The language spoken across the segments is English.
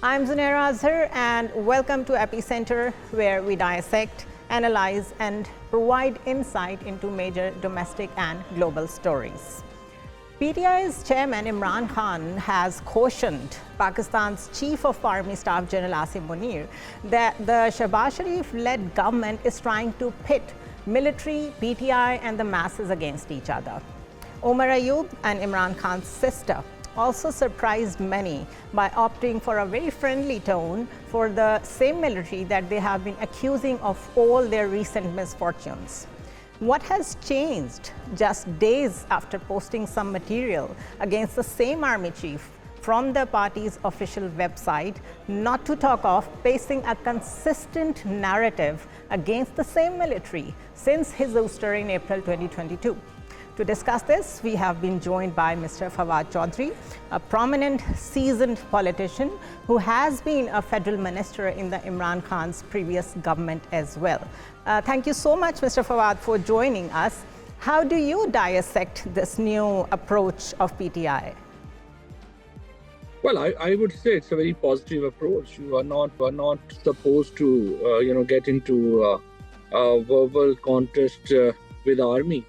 I'm Zunaira Azhar, and welcome to Epicenter, where we dissect, analyze, and provide insight into major domestic and global stories. PTI's chairman Imran Khan has cautioned Pakistan's Chief of Army Staff General Asim Munir that the Shehbaz Sharif-led government is trying to pit military, PTI, and the masses against each other. Omar Ayub and Imran Khan's sister also surprised many by opting for a very friendly tone for the same military that they have been accusing of all their recent misfortunes. What has changed just days after posting some material against the same army chief from the party's official website, not to talk of facing a consistent narrative against the same military since his ouster in April 2022? To discuss this, we have been joined by Mr. Fawad Chaudhry, a prominent, seasoned politician who has been a federal minister in the Imran Khan's previous government as well. Thank you so much, Mr. Fawad, for joining us. How do you dissect this new approach of PTI? Well, I would say it's a very positive approach. You are not supposed to, get into a verbal contest with the army.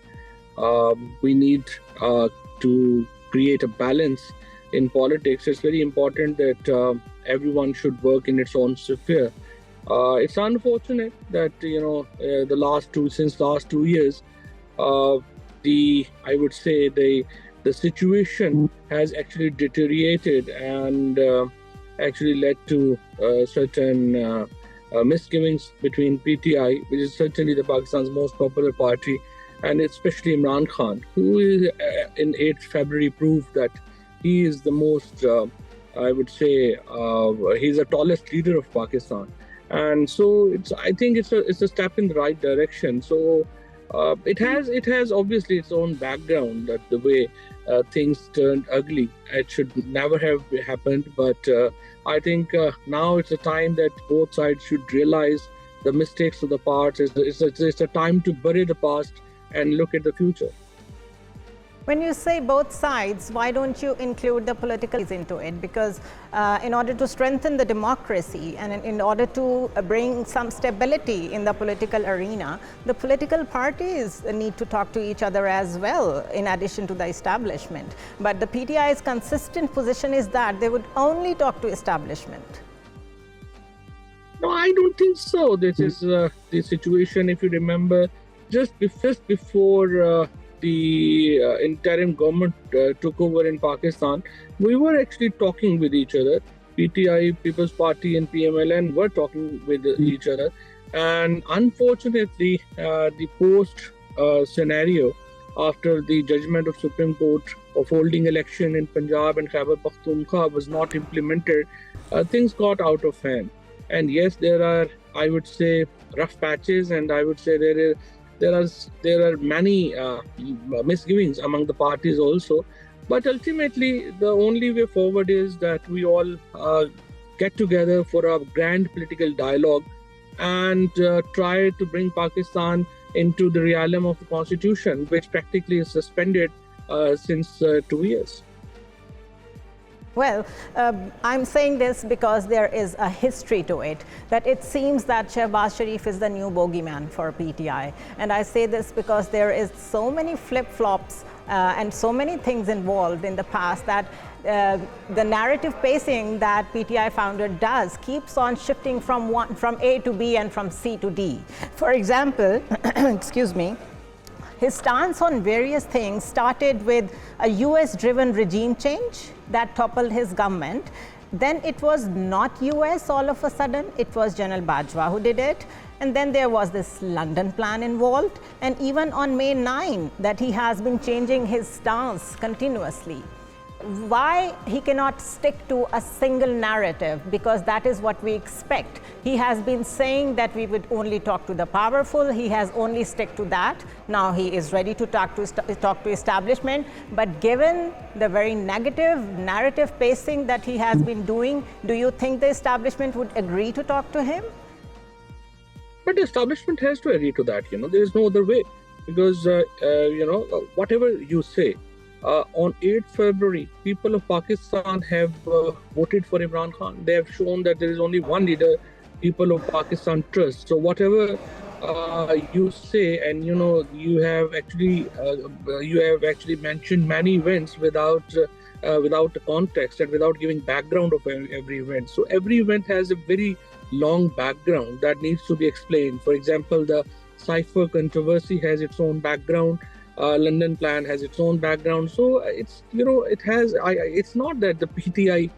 We need to create a balance in politics. It's very important that everyone should work in its own sphere. It's unfortunate that since last 2 years, I would say the situation has actually deteriorated and actually led to certain misgivings between PTI, which is certainly the Pakistan's most popular party, and especially Imran Khan, who is, in 8th February proved that he is the most, I would say, he's the tallest leader of Pakistan. And so I think it's a step in the right direction. So it has obviously its own background, that the way things turned ugly. It should never have happened. But I think now it's a time that both sides should realize the mistakes of the past. It's a time to bury the past and look at the future. When you say both sides, why don't you include the political into it? Because in order to strengthen the democracy and in order to bring some stability in the political arena, the political parties need to talk to each other as well, in addition to the establishment. But the PTI's consistent position is that they would only talk to establishment. No, I don't think so. This is the situation, if you remember, just before the interim government took over in Pakistan, we were actually talking with each other. PTI, People's Party, and PMLN were talking with each other. And unfortunately, the post scenario after the judgment of Supreme Court of holding election in Punjab and Khyber Pakhtunkhwa was not implemented, things got out of hand. And yes, there are, I would say, rough patches, and I would say there are many misgivings among the parties also. But ultimately, the only way forward is that we all get together for a grand political dialogue and try to bring Pakistan into the realm of the constitution, which practically is suspended since 2 years. Well, I'm saying this because there is a history to it, that it seems that Shehbaz Sharif is the new bogeyman for PTI. And I say this because there is so many flip-flops and so many things involved in the past that the narrative pacing that PTI founder does keeps on shifting from A to B and from C to D. For example, excuse me, his stance on various things started with a US-driven regime change that toppled his government. Then it was not US all of a sudden, it was General Bajwa who did it. And then there was this London plan involved. And even on May 9, that he has been changing his stance continuously. Why he cannot stick to a single narrative? Because that is what we expect. He has been saying that we would only talk to the powerful. He has only stuck to that. Now he is ready to talk to establishment. But given the very negative narrative pacing that he has been doing, do you think the establishment would agree to talk to him? But the establishment has to agree to that. There is no other way, because whatever you say, On 8th February, people of Pakistan have voted for Imran Khan. They have shown that there is only one leader people of Pakistan trust. So whatever you say, and you have actually mentioned many events without the context and without giving background of every event. So every event has a very long background that needs to be explained. For example, the cipher controversy has its own background. London plan has its own background. So it's it's not that the PTI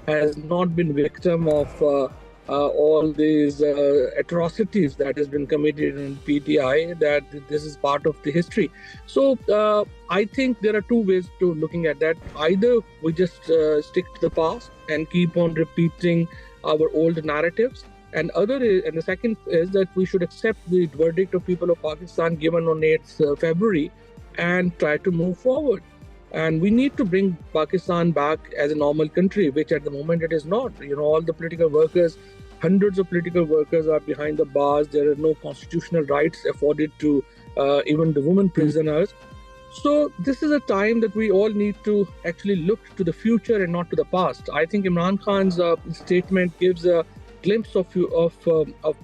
has not been victim of all these atrocities that has been committed in PTI, that this is part of the history. So I think there are two ways to looking at that. Either we just stick to the past and keep on repeating our old narratives, and the second is that we should accept the verdict of people of Pakistan given on 8th February and try to move forward. And we need to bring Pakistan back as a normal country, which at the moment it is not. All the political workers, hundreds of political workers are behind the bars. There are no constitutional rights afforded to even the women prisoners. So this is a time that we all need to actually look to the future and not to the past. I think Imran Khan's statement gives a glimpse of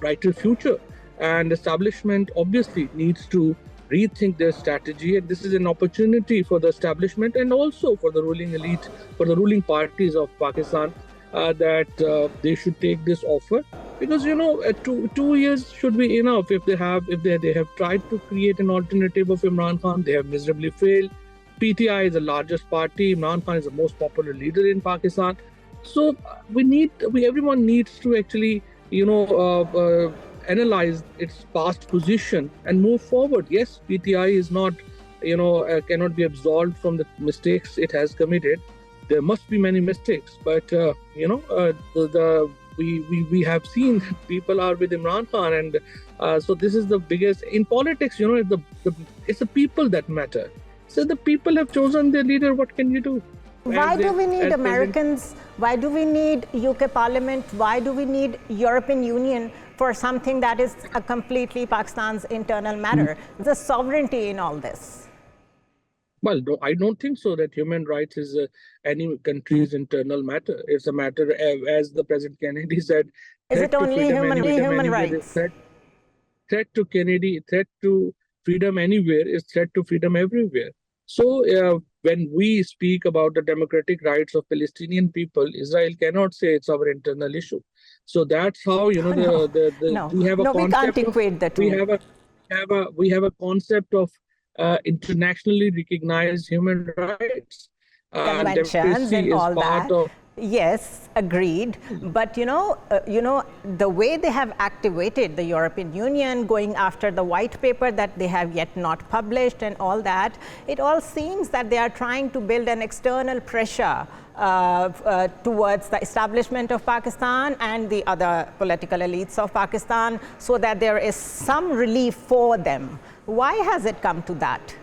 brighter future, and establishment obviously needs to rethink their strategy, and this is an opportunity for the establishment and also for the ruling elite, for the ruling parties of Pakistan, that they should take this offer, because 2 years should be enough. If they have tried to create an alternative of Imran Khan, they have miserably failed. PTI is the largest party. Imran Khan is the most popular leader in Pakistan. So everyone needs to actually analyze its past position and move forward. Yes, PTI is not, cannot be absolved from the mistakes it has committed. There must be many mistakes, but we have seen people are with Imran Khan, and so this is the biggest in politics. It's the people that matter. So the people have chosen their leader. What can you do? Why do we need Americans? Why do we need UK Parliament? Why do we need European Union for something that is a completely Pakistan's internal matter? The sovereignty in all this. Well, no, I don't think so that human rights is any country's internal matter. It's a matter, as the President Kennedy said. Is it only human rights? Threat to freedom anywhere is threat to freedom everywhere. So when we speak about the democratic rights of Palestinian people, Israel cannot say it's our internal issue. So that's how we have a concept. We can't equate the two. We have a concept of internationally recognized human rights. Conventions and all that. Yes, agreed. But the way they have activated the European Union, going after the white paper that they have yet not published and all that, it all seems that they are trying to build an external pressure towards the establishment of Pakistan and the other political elites of Pakistan, so that there is some relief for them. Why has it come to that?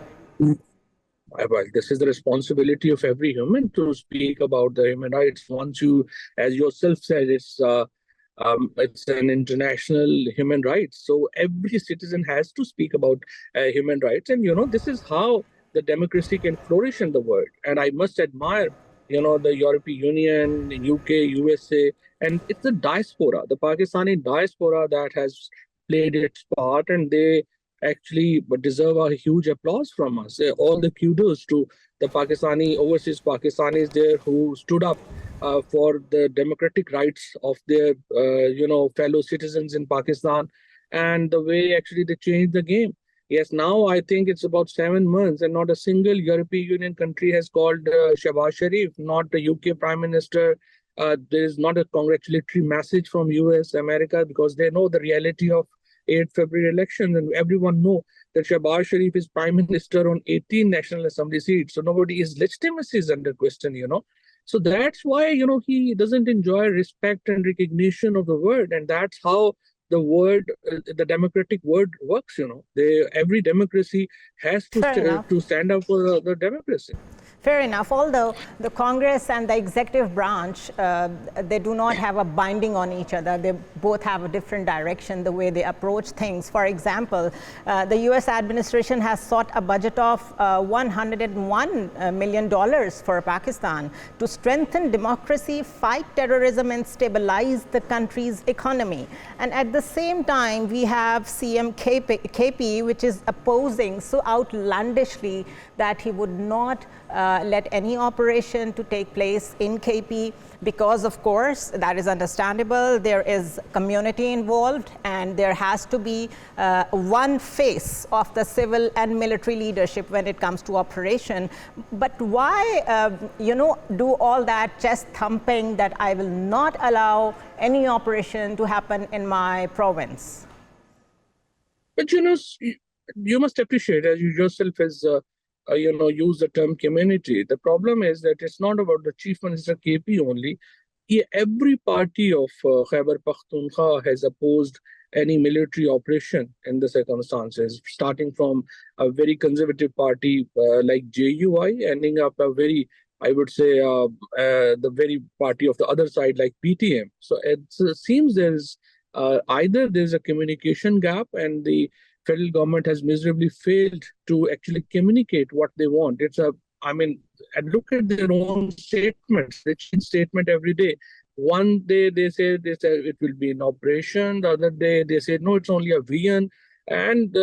Well, this is the responsibility of every human to speak about the human rights. Once you, as yourself said, it's an international human rights. So every citizen has to speak about human rights. And, this is how the democracy can flourish in the world. And I must admire, the European Union, the UK, USA, and it's the diaspora, the Pakistani diaspora that has played its part, and they actually deserve a huge applause from us. All the kudos to the overseas Pakistanis there who stood up for the democratic rights of their, fellow citizens in Pakistan, and the way actually they changed the game. Yes, now I think it's about 7 months and not a single European Union country has called Shehbaz Sharif, not the UK Prime Minister. There is not a congratulatory message from US, America, because they know the reality of 8th February elections, and everyone know that Shehbaz Sharif is Prime Minister on 18 National Assembly seats. So nobody's legitimacy is under question, So that's why, he doesn't enjoy respect and recognition of the world. And that's how the democratic world works, Every democracy has to stand up for the democracy. Fair enough. Although the Congress and the executive branch, they do not have a binding on each other. They both have a different direction, the way they approach things. For example, the US administration has sought a budget of $101 million for Pakistan to strengthen democracy, fight terrorism, and stabilize the country's economy. And at the same time, we have CM KP, which is opposing so outlandishly that he would not let any operation to take place in KP because, of course, that is understandable. There is community involved, and there has to be one face of the civil and military leadership when it comes to operation. But why, do all that chest thumping that I will not allow any operation to happen in my province? But you must appreciate, as you yourself has use the term community. The problem is that it's not about the Chief Minister KP only. Every party of Khyber Pakhtunkhwa has opposed any military operation in the circumstances, starting from a very conservative party like JUI, ending up a very, I would say, the very party of the other side like PTM. So it seems there's either there's a communication gap and the federal government has miserably failed to actually communicate what they want. And look at their own statements. They change statement every day. One day they say it will be in operation. The other day they say, no, it's only a VN. And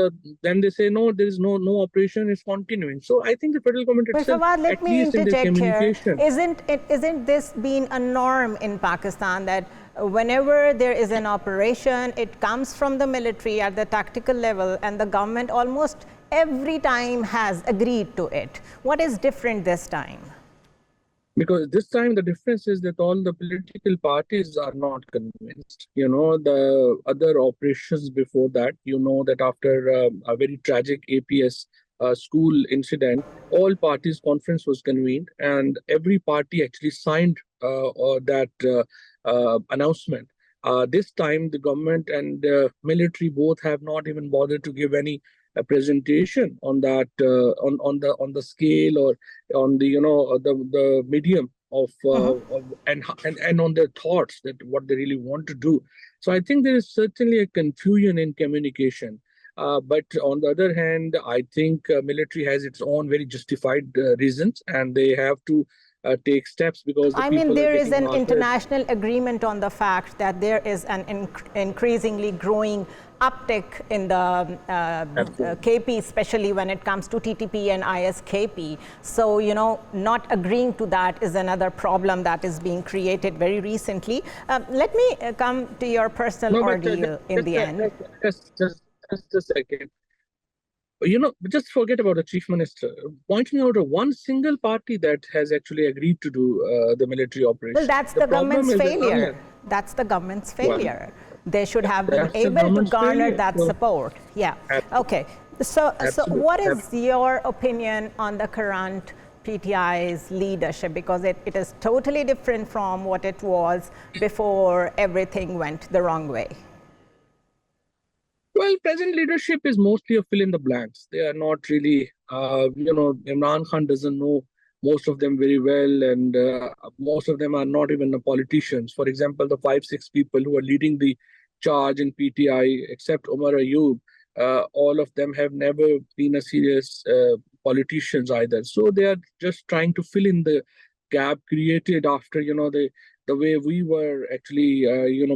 then they say, no, there is no operation, it's continuing. So I think the federal government itself, Fawad, let me interject here. Isn't this been a norm in Pakistan that whenever there is an operation, it comes from the military at the tactical level, and the government almost every time has agreed to it? What is different this time? Because this time the difference is that all the political parties are not convinced. The other operations before that, that after a very tragic APS school incident, all parties conference was convened and every party actually signed that announcement. This time the government and the military both have not even bothered to give any a presentation on that on the scale or on the the medium of and on their thoughts that what they really want to do. So I think there is certainly a confusion in communication. But on the other hand, I think military has its own very justified reasons, and they have to take steps because there is an international agreement on the fact that there is an increasingly growing uptick in the KP, especially when it comes to TTP and ISKP. So, not agreeing to that is another problem that is being created very recently. Let me come to your personal ordeal in the end. Just a second. Just forget about the chief minister. Pointing out one single party that has actually agreed to do the military operation. Well, that's the government's failure. That's the government's failure. Well, they should have been able to garner that support. Yeah. Okay. So what is your opinion on the current PTI's leadership? Because it is totally different from what it was before everything went the wrong way. Well, present leadership is mostly a fill in the blanks. They are not really, Imran Khan doesn't know most of them very well, and most of them are not even the politicians. For example, the 5-6 people who are leading the charge in PTI, except Omar Ayub, all of them have never been a serious politicians either. So they are just trying to fill in the gap created after, the way we were actually,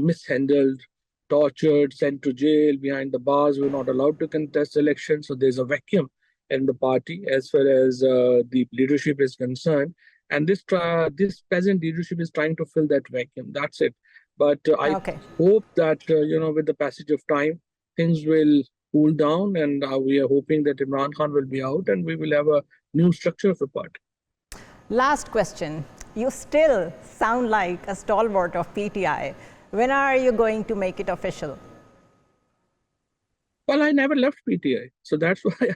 mishandled, tortured, sent to jail, behind the bars. We're not allowed to contest elections. So there's a vacuum in the party as far as the leadership is concerned. And this present leadership is trying to fill that vacuum. That's it. But I hope that, with the passage of time, things will cool down, and we are hoping that Imran Khan will be out and we will have a new structure of the party. Last question. You still sound like a stalwart of PTI. When are you going to make it official? Well, I never left PTI. So that's why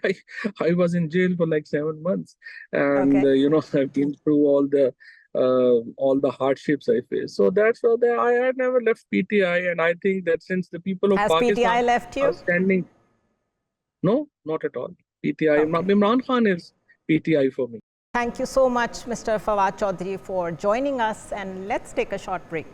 I was in jail for like 7 months. And, I've been through all the hardships I faced. So that's why I had never left PTI. And I think that since the people of Pakistan PTI left you? Are standing... No, not at all. PTI, Imran Khan is PTI for me. Thank you so much, Mr. Fawad Chaudhry, for joining us, and let's take a short break.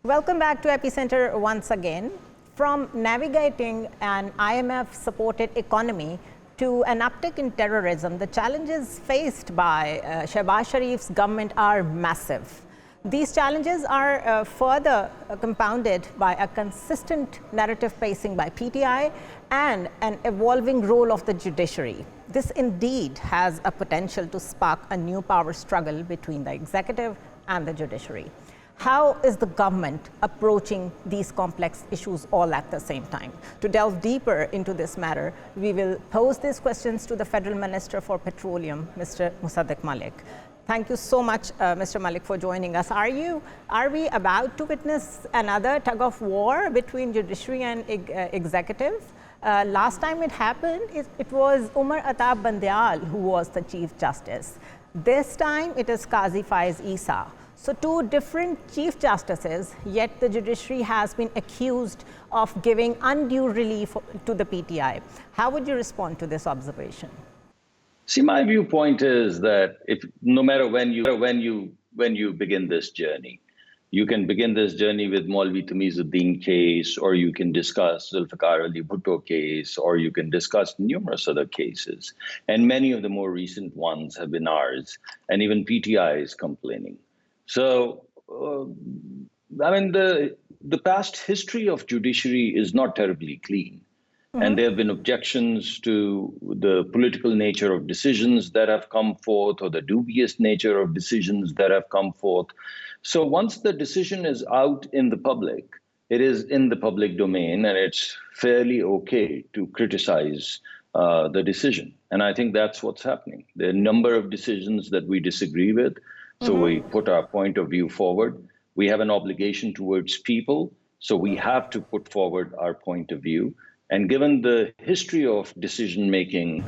Welcome back to Epicenter once again. From navigating an IMF-supported economy to an uptick in terrorism, the challenges faced by Shehbaz Sharif's government are massive. These challenges are further compounded by a consistent narrative pacing by PTI and an evolving role of the judiciary. This indeed has a potential to spark a new power struggle between the executive and the judiciary. How is the government approaching these complex issues all at the same time? To delve deeper into this matter, we will pose these questions to the Federal Minister for Petroleum, Mr. Musaddiq Malik. Thank you so much, Mr. Malik, for joining us. Are we about to witness another tug of war between judiciary and executive? Last time it happened, it was Umar Atab Bandial who was the Chief Justice. This time it is Qazi Faiz Isa. So two different Chief Justices, yet the judiciary has been accused of giving undue relief to the PTI. How would you respond to this observation? See, my viewpoint is that no matter when you begin this journey, you can begin this journey with Maulvi Tamizuddin case, or you can discuss Zulfikar Ali Bhutto case, or you can discuss numerous other cases. And many of the more recent ones have been ours, and even PTI is complaining. So, I mean, the past history of judiciary is not terribly clean. And there have been objections to the political nature of decisions that have come forth, or the dubious nature of decisions that have come forth. So once the decision is out in the public, it is in the public domain, and it's fairly okay to criticize the decision. And I think that's what's happening. There are a number of decisions that we disagree with, so we put our point of view forward. We have an obligation towards people, so we have to put forward our point of view. And given the history of decision-making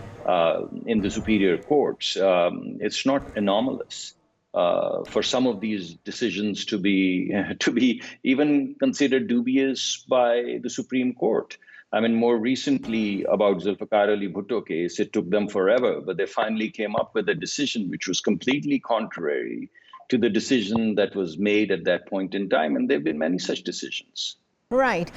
in the superior courts, it's not anomalous for some of these decisions to be even considered dubious by the Supreme Court. I mean, more recently about Zulfikar Ali Bhutto case, it took them forever, but they finally came up with a decision which was completely contrary to the decision that was made at that point in time. And there have been many such decisions. Right.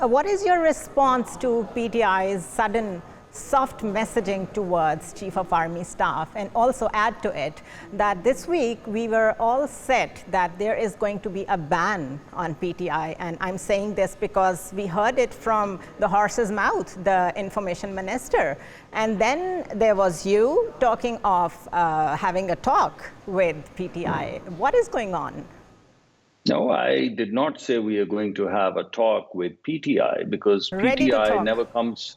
What is your response to PTI's sudden soft messaging towards Chief of Army Staff, and also add to it that this week we were all set that there is going to be a ban on PTI, and I'm saying this because we heard it from the horse's mouth, the information minister, and then there was you talking of having a talk with PTI. What is going on? No, I did not say we are going to have a talk with PTI, because PTI never comes.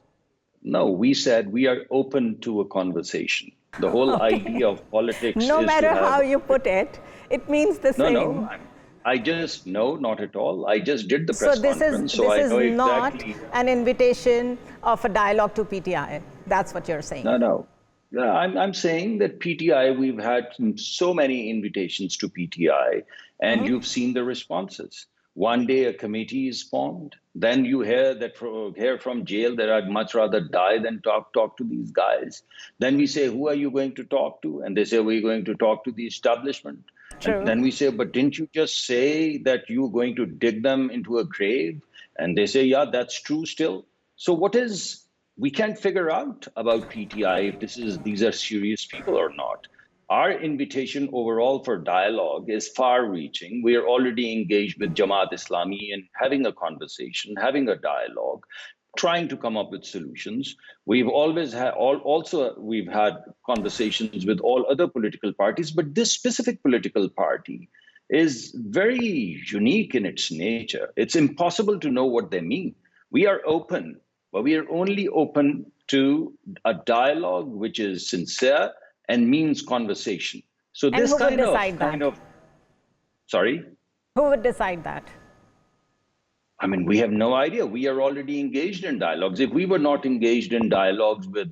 No, we said we are open to a conversation. The whole idea of politics no is matter to have, how you put it, it means the same. No, no, not at all. I just did the press conference, so I know exactly. Not an invitation of a dialogue to PTI. That's what you're saying. No. Yeah, I'm saying that PTI, we've had so many invitations to PTI, and you've seen the responses. One day a committee is formed, then you hear from jail that I'd much rather die than talk to these guys. Then we say, who are you going to talk to? And they say, we're going to talk to the establishment. True. And then we say, but didn't you just say that you're going to dig them into a grave? And they say, yeah, that's true still. So we can't figure out about PTI if these are serious people or not. Our invitation overall for dialogue is far-reaching. We are already engaged with Jamaat Islami and having a conversation, having a dialogue, trying to come up with solutions. We've always had we've had conversations with all other political parties, but this specific political party is very unique in its nature. It's impossible to know what they mean. We are open, but we are only open to a dialogue which is sincere and means conversation. So and this who would decide that? Sorry? Who would decide that? I mean, we have no idea. We are already engaged in dialogues. If we were not engaged in dialogues with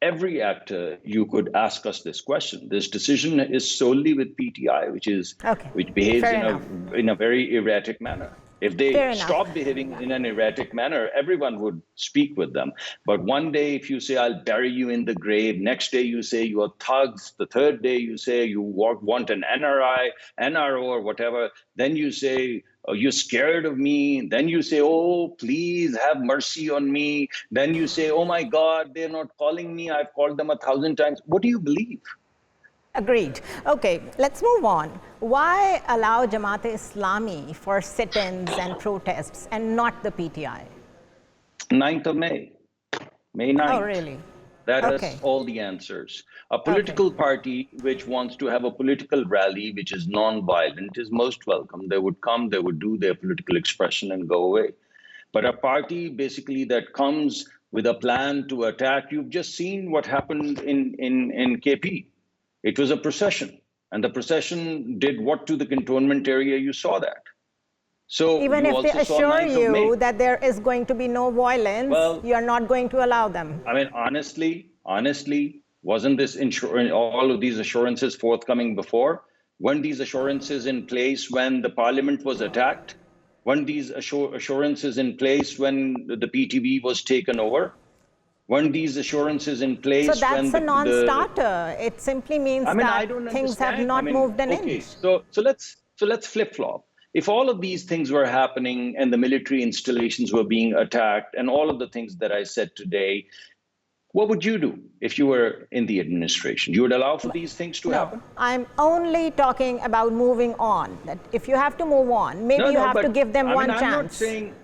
every actor, you could ask us this question. This decision is solely with PTI, which behaves in a very erratic manner. If they stop behaving in an erratic manner, everyone would speak with them. But one day, if you say, I'll bury you in the grave, next day you say you are thugs, the third day you say you want an NRI, NRO or whatever, then you say, oh, you're scared of me. Then you say, oh, please have mercy on me. Then you say, oh my God, they're not calling me. I've called them 1,000 times. What do you believe? Agreed. Okay, let's move on. Why allow Jamaat Islami for sit-ins and protests and not the PTI? 9th of May, May 9th. Oh, really? That has all the answers. A political party which wants to have a political rally, which is non-violent, is most welcome. They would come, they would do their political expression and go away. But a party basically that comes with a plan to attack, you've just seen what happened in KP. It was a procession, and the procession did what to the cantonment area? You saw that. So even if they assure you that there is going to be no violence, well, you're not going to allow them. I mean, honestly, wasn't this all of these assurances forthcoming before? Weren't these assurances in place when the parliament was attacked? Weren't these assurances in place when the PTV was taken over? Weren't these assurances in place? So that's a non-starter. It simply means that things have not moved an inch. So let's flip-flop. If all of these things were happening and the military installations were being attacked and all of the things that I said today, what would you do if you were in the administration? You would allow for these things to happen? I'm only talking about moving on. That if you have to move on, maybe you have to give them one chance. I'm not saying.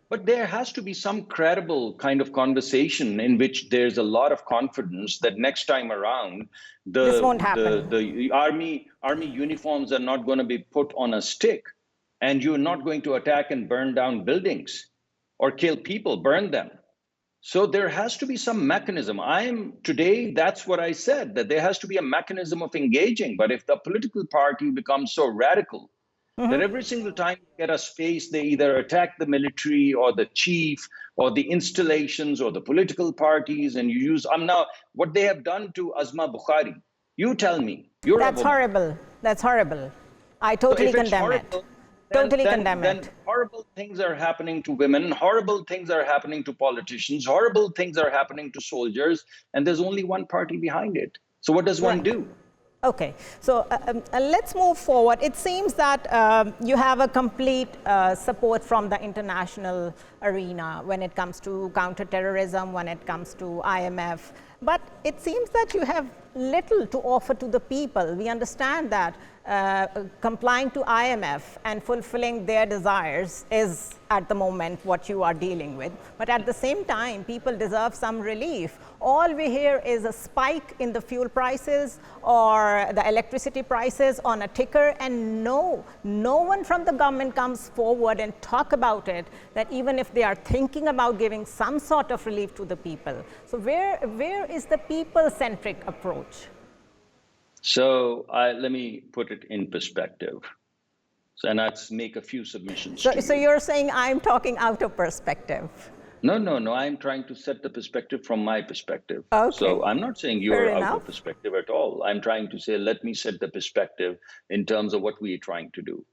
But there has to be some credible kind of conversation in which there's a lot of confidence that next time around, the army uniforms are not going to be put on a stick, and you're not going to attack and burn down buildings or kill people, burn them. So there has to be some mechanism. Today, that's what I said, that there has to be a mechanism of engaging. But if the political party becomes so radical, that every single time you get a space, they either attack the military or the chief or the installations or the political parties, and you use now what they have done to Azma Bukhari. You tell me. That's horrible. That's horrible. I totally condemn it. Totally condemn it. Then horrible things are happening to women, horrible things are happening to politicians, horrible things are happening to soldiers, and there's only one party behind it. So what does one do? Okay, so let's move forward. It seems that you have a complete support from the international arena when it comes to counterterrorism, when it comes to IMF. But it seems that you have little to offer to the people. We understand that complying to IMF and fulfilling their desires is at the moment what you are dealing with. But at the same time, people deserve some relief. All we hear is a spike in the fuel prices or the electricity prices on a ticker, and no one from the government comes forward and talk about it, that even if they are thinking about giving some sort of relief to the people. So where is the people-centric approach? So let me put it in perspective. And let's make a few submissions. So you're saying I'm talking out of perspective? No. I'm trying to set the perspective from my perspective. Okay. So I'm not saying you're out of perspective at all. I'm trying to say, let me set the perspective in terms of what we are trying to do.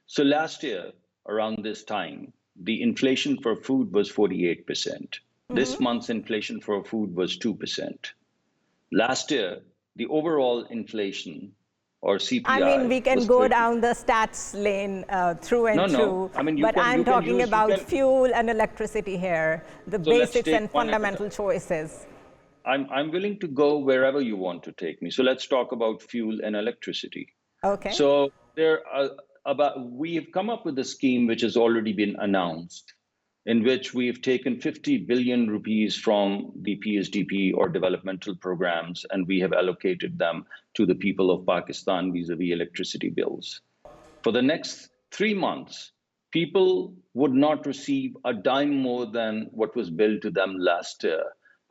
So last year, around this time, the inflation for food was 48%. This month's inflation for food was 2%. Last year, the overall inflation or CPI. I mean, we can go down the stats lane through and through, but I'm talking about fuel and electricity here, the basics and fundamental choices. I'm willing to go wherever you want to take me. So let's talk about fuel and electricity. Okay. So we have come up with a scheme which has already been announced, in which we've taken 50 billion rupees from the PSDP or developmental programs, and we have allocated them to the people of Pakistan vis-a-vis electricity bills. For the next 3 months, people would not receive a dime more than what was billed to them last year,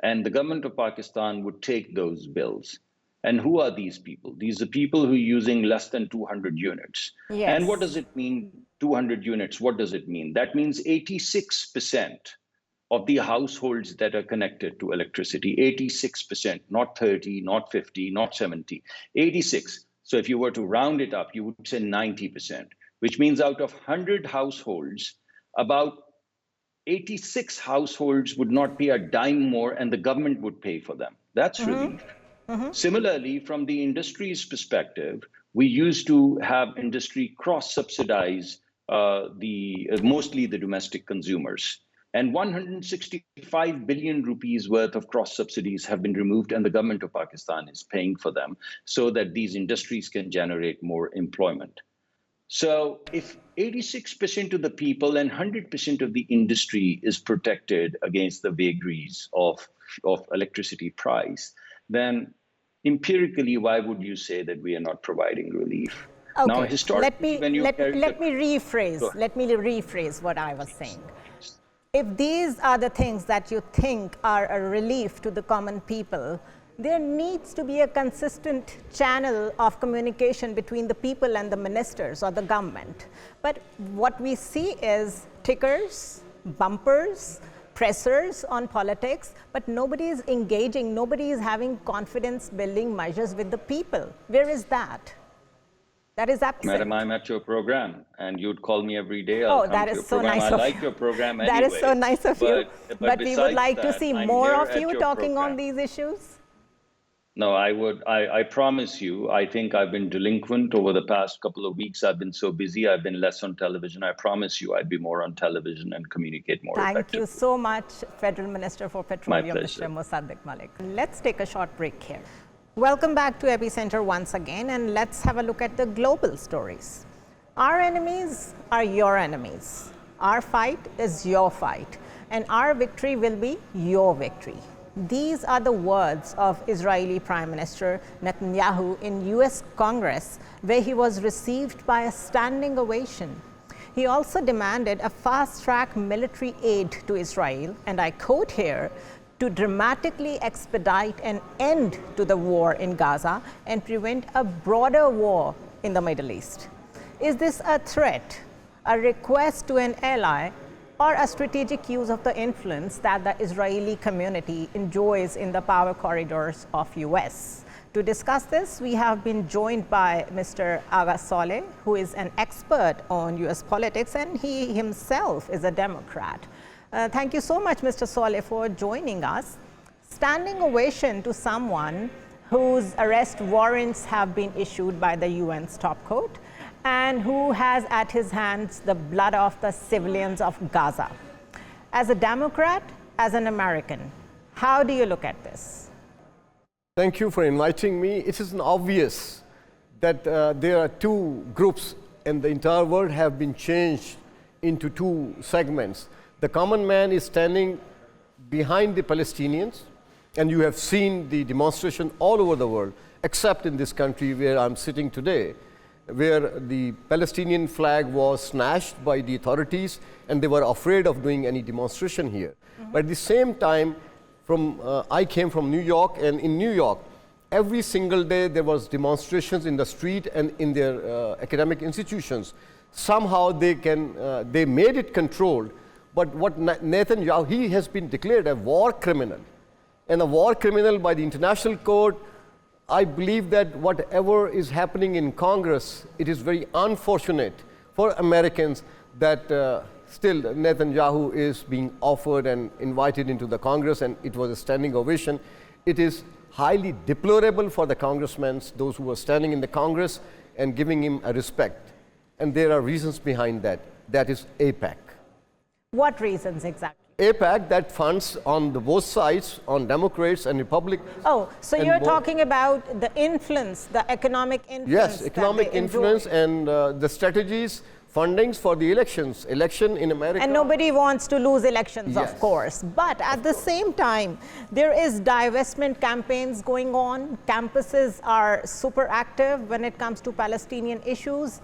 and the government of Pakistan would take those bills. And who are these people? These are people who are using less than 200 units. Yes. And what does it mean, 200 units? What does it mean? That means 86% of the households that are connected to electricity, 86%, not 30, not 50, not 70, 86. So if you were to round it up, you would say 90%, which means out of 100 households, about 86 households would not pay a dime more and the government would pay for them. That's relief. Similarly, from the industry's perspective, we used to have industry cross-subsidize mostly the domestic consumers. And 165 billion rupees worth of cross subsidies have been removed, and the government of Pakistan is paying for them so that these industries can generate more employment. So if 86% of the people and 100% of the industry is protected against the vagaries of electricity price, then empirically, why would you say that we are not providing relief? Okay. Now, historically, let me rephrase what I was saying. If these are the things that you think are a relief to the common people, there needs to be a consistent channel of communication between the people and the ministers or the government. But what we see is tickers, bumpers, pressers on politics, but nobody is engaging, nobody is having confidence building measures with the people. Where is that? That is absent. Madam, I'm at your program and you'd call me every day. Oh, that is so nice of you. I like your program anyway. That is so nice of you. But we would like to see more of you talking on these issues. No, I promise you, I think I've been delinquent over the past couple of weeks. I've been so busy. I've been less on television. I promise you I'd be more on television and communicate more effectively. Thank you so much, Federal Minister for Petroleum, Mr. Mossadegh Malik. Let's take a short break here. Welcome back to Epicenter once again, and let's have a look at the global stories. Our enemies are your enemies. Our fight is your fight, and our victory will be your victory. These are the words of Israeli Prime Minister Netanyahu in US Congress, where he was received by a standing ovation. He also demanded a fast-track military aid to Israel, and I quote here, to dramatically expedite an end to the war in Gaza and prevent a broader war in the Middle East. Is this a threat, a request to an ally, or a strategic use of the influence that the Israeli community enjoys in the power corridors of US? To discuss this, we have been joined by Mr. Agha Saleh, who is an expert on US politics, and he himself is a Democrat. Thank you so much, Mr. Saleh, for joining us. Standing ovation to someone whose arrest warrants have been issued by the UN's top court and who has at his hands the blood of the civilians of Gaza. As a Democrat, as an American, how do you look at this? Thank you for inviting me. It is obvious that there are two groups and the entire world have been changed into two segments. The common man is standing behind the Palestinians, and you have seen the demonstration all over the world, except in this country where I'm sitting today, where the Palestinian flag was snatched by the authorities and they were afraid of doing any demonstration here. But at the same time, I came from New York, and in New York, every single day there was demonstrations in the street and in their academic institutions. Somehow they made it controlled. But what Netanyahu, he has been declared a war criminal. And a war criminal by the international court. I believe that whatever is happening in Congress, it is very unfortunate for Americans that still Netanyahu is being offered and invited into the Congress, and it was a standing ovation. It is highly deplorable for the congressmen, those who are standing in the Congress and giving him a respect. And there are reasons behind that. That is AIPAC. What reasons exactly? AIPAC that funds on both sides, on Democrats and Republicans. Oh, so you're talking about the influence, the economic influence. Yes, economic influence and the strategies, fundings for the election in America. And nobody wants to lose elections, yes, of course. But at the same time, there is divestment campaigns going on. Campuses are super active when it comes to Palestinian issues.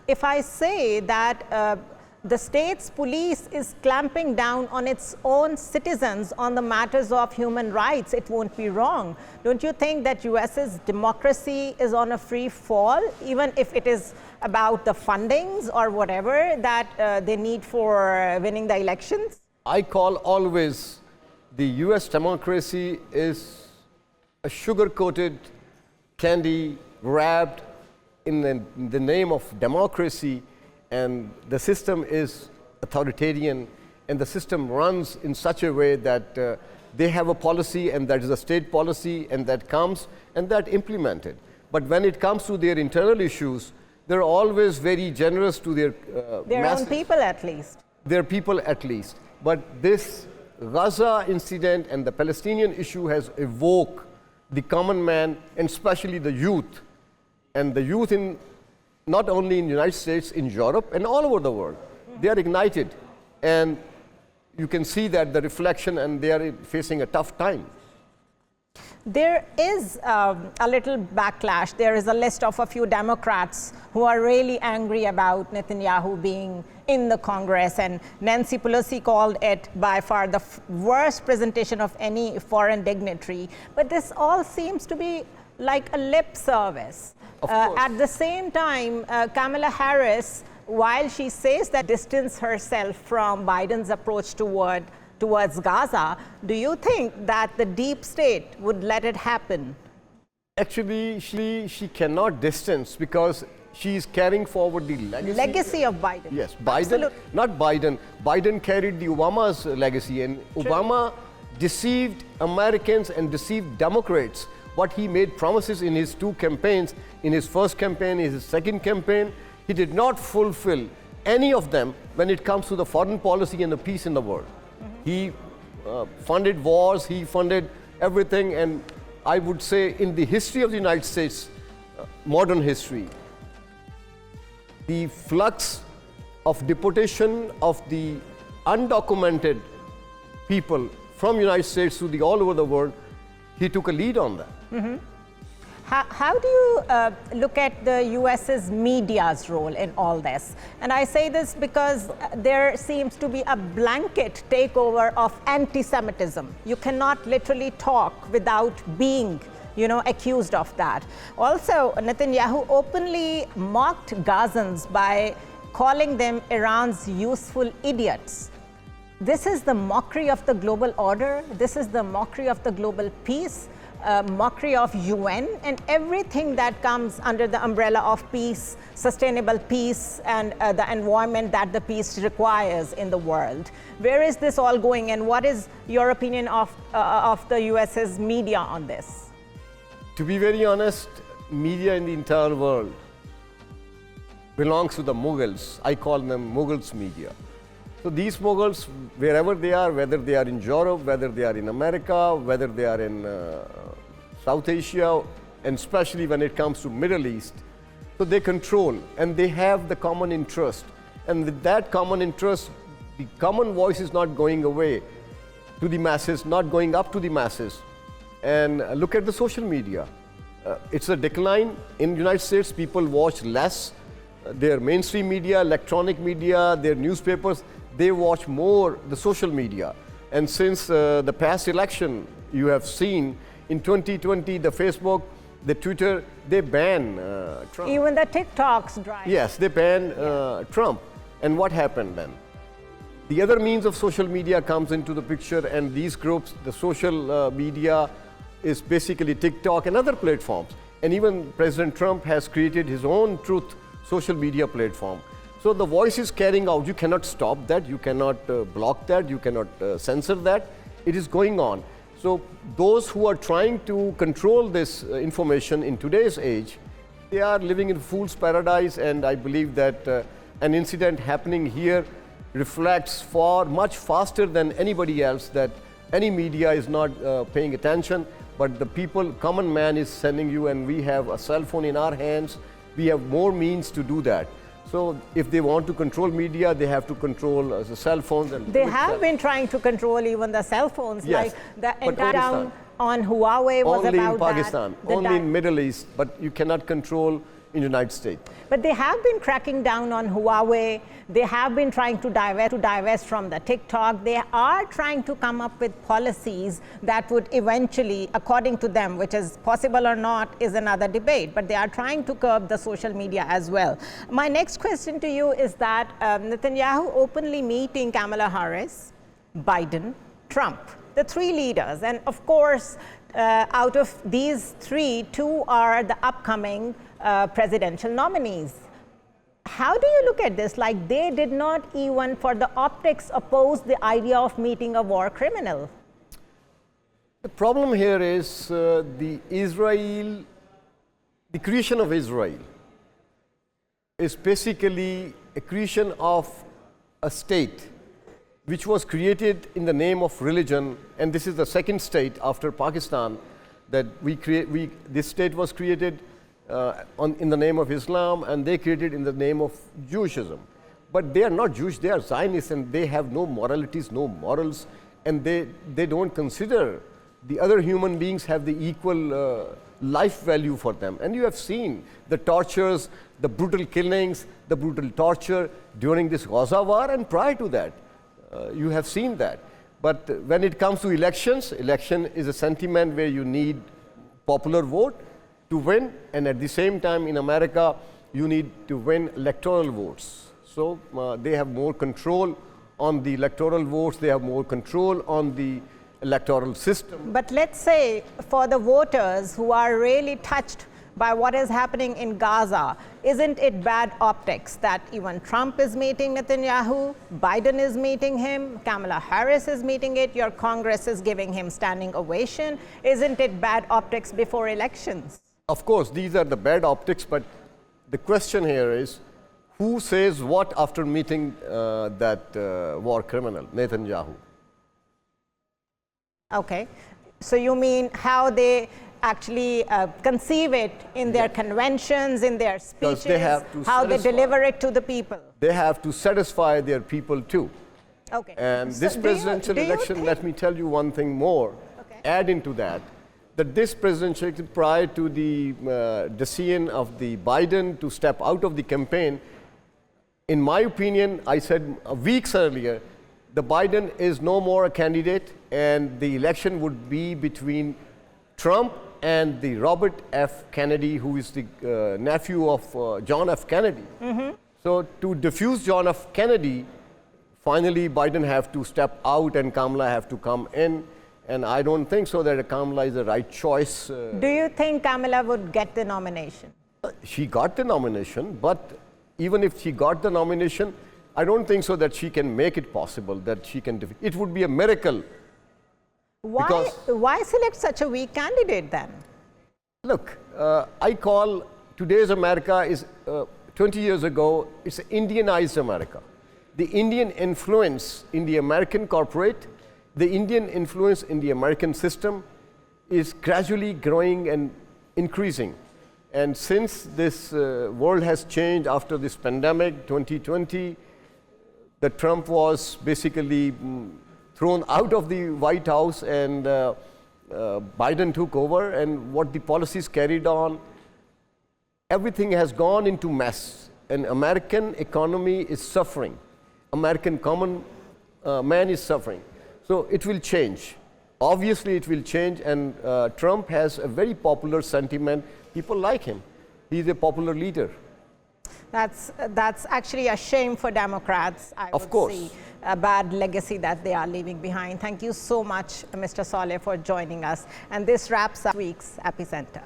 If I say that the state's police is clamping down on its own citizens on the matters of human rights, it won't be wrong. Don't you think that US's democracy is on a free fall, even if it is about the fundings or whatever that they need for winning the elections? I call always the US democracy is a sugar-coated, candy wrapped in the name of democracy, and the system is authoritarian, and the system runs in such a way that they have a policy, and that is a state policy, and that comes and that implemented. But when it comes to their internal issues, they're always very generous to their own people at least. Their people at least. But this Gaza incident and the Palestinian issue has evoked the common man, and especially the youth. And the youth in not only in the United States, in Europe, and all over the world. They are ignited. And you can see that the reflection, and they are facing a tough time. There is a little backlash. There is a list of a few Democrats who are really angry about Netanyahu being in the Congress, and Nancy Pelosi called it by far the worst presentation of any foreign dignitary. But this all seems to be like a lip service. At the same time, Kamala Harris, while she says that distance herself from Biden's approach towards Gaza, do you think that the deep state would let it happen? Actually, she cannot distance, because she is carrying forward the legacy of Biden. Yes, Biden. Absolutely. Not Biden. Biden carried the Obama's legacy, and True. Obama deceived Americans and deceived Democrats. What he made promises in his two campaigns, in his first campaign, in his second campaign, he did not fulfill any of them when it comes to the foreign policy and the peace in the world. He funded wars, he funded everything, and I would say in the history of the United States, modern history, the flux of deportation of the undocumented people from United States to the all over the world, he took a lead on that. How do you look at the US's media's role in all this? And I say this because there seems to be a blanket takeover of anti-Semitism. You cannot literally talk without being, accused of that. Also, Netanyahu openly mocked Gazans by calling them Iran's useful idiots. This is the mockery of the global order. This is the mockery of the global peace. Mockery of UN and everything that comes under the umbrella of peace, sustainable peace, and the environment that the peace requires in the world. Where is this all going, and what is your opinion of the US's media on this? To be very honest, media in the entire world belongs to the Mughals. I call them Mughals media. So these Mughals, wherever they are, whether they are in Europe, whether they are in America, whether they are in South Asia, and especially when it comes to Middle East, so they control and they have the common interest. And with that common interest, the common voice is not going away to the masses, not going up to the masses. And look at the social media. It's a decline. In the United States, people watch less. Their mainstream media, electronic media, their newspapers, they watch more the social media. And since the past election, you have seen in 2020, the Facebook, the Twitter, they ban Trump. Even the TikToks drive. Yes, they ban Trump. And what happened then? The other means of social media comes into the picture, and these groups, the social media is basically TikTok and other platforms. And even President Trump has created his own truth social media platform. So the voice is carrying out. You cannot stop that. You cannot block that. You cannot censor that. It is going on. So those who are trying to control this information in today's age, they are living in fool's paradise. And I believe that an incident happening here reflects much faster than anybody else that any media is not paying attention. But the people, common man is sending you, and we have a cell phone in our hands. We have more means to do that. So if they want to control media, they have to control the cell phones. And they have been trying to control even the cell phones. Yes, like the entire down on Huawei was only about in Pakistan, that. Only in Middle East, but you cannot control in the United States. But they have been cracking down on Huawei. They have been trying to divest from the TikTok. They are trying to come up with policies that would eventually, according to them, which is possible or not is another debate, but they are trying to curb the social media as well. My next question to you is that Netanyahu openly meeting Kamala Harris, Biden, Trump, the three leaders. And of course, out of these three, two are the upcoming presidential nominees. How do you look at this? Like, they did not even for the optics oppose the idea of meeting a war criminal. The problem here is the creation of Israel is basically a creation of a state which was created in the name of religion, and this is the second state after Pakistan that this state was created in the name of Islam, and they created in the name of Jewishism. But they are not Jewish, they are Zionists, and they have no moralities, no morals, and they don't consider the other human beings have the equal life value for them. And you have seen the tortures, the brutal killings, the brutal torture during this Gaza war and prior to that. You have seen that. But when it comes to elections, election is a sentiment where you need popular vote to win, and at the same time in America you need to win electoral votes. So they have more control on the electoral votes, they have more control on the electoral system. But let's say for the voters who are really touched by what is happening in Gaza, isn't it bad optics that even Trump is meeting Netanyahu, Biden is meeting him, Kamala Harris is meeting it, your Congress is giving him standing ovation? Isn't it bad optics before elections? Of course, these are the bad optics, but the question here is, who says what after meeting that war criminal, Netanyahu? Okay, so you mean how they actually conceive it in their conventions, in their speeches, how they deliver it to the people? They have to satisfy their people too. Okay. And so this presidential election, let me tell you one thing more, add into that this presidential election prior to the decision of the Biden to step out of the campaign, in my opinion, I said weeks earlier, the Biden is no more a candidate, and the election would be between Trump and the Robert F. Kennedy, who is the nephew of John F. Kennedy. Mm-hmm. So to defuse John F. Kennedy, finally Biden have to step out and Kamala have to come in. And I don't think so that Kamala is the right choice. Do you think Kamala would get the nomination? She got the nomination, but even if she got the nomination, I don't think so that she can make it possible, that she can defeat. It would be a miracle. Why select such a weak candidate then? Look, I call today's America is 20 years ago, it's Indianized America. The Indian influence in the American corporate, the Indian influence in the American system is gradually growing and increasing. And since this world has changed after this pandemic, 2020, that Trump was basically thrown out of the White House and Biden took over, and what the policies carried on, everything has gone into mess. And American economy is suffering. American common man is suffering. So it will change. Obviously it will change, and Trump has a very popular sentiment. People like him. He's a popular leader. That's actually a shame for Democrats. I would see a bad legacy that they are leaving behind. Thank you so much, Mr. Saleh, for joining us. And this wraps up this week's Epicenter.